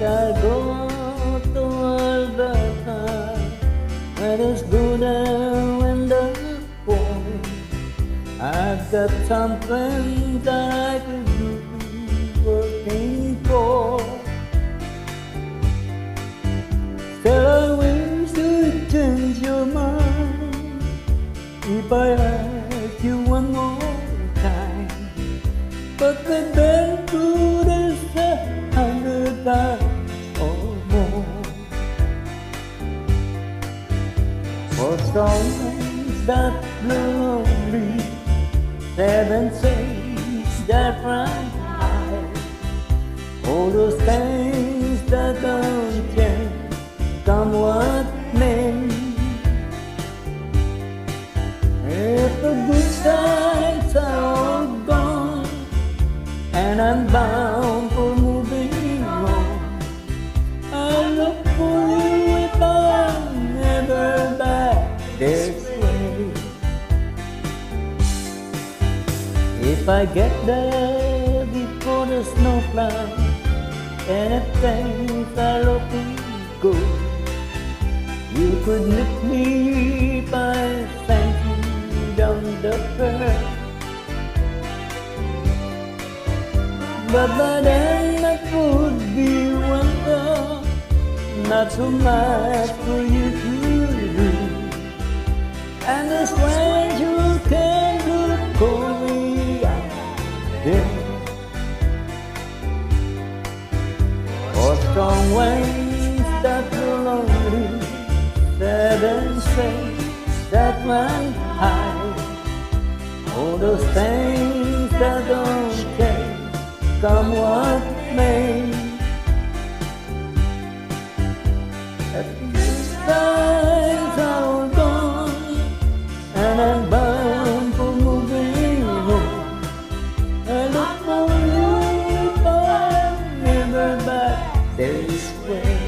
I go toward the time when it's good and when the poor. I've got something that I could do working for. Still I wish to change your mind if I ask you one more time. But we've been through this 100 times or more. For songs that lonely, 7 says that run high, all those things that don't change, come what may. If the good times are all gone and I'm bound for moving on, I look for you if I'm never back this way. If I get there before the snow flies and if things are looking good, you could meet me by thanking down the path. But by then that would be winter, not so much for you to do. And the stranger can look cold out there. Or strong winds that will lonely, 7 says that run high, all those things that don't change, come what may. At these times are all gone and I'm bound for moving on. I look for you but never back this way.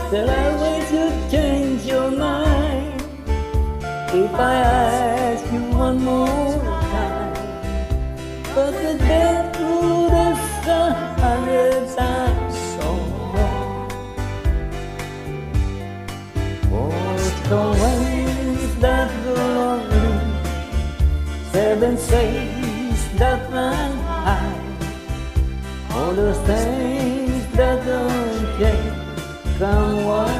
Still I wish you'd change your mind if I ask you one more time. But we've been through this 100 times or more. For the winds that go lonely, 7 says that run high, all those things that don't change, come what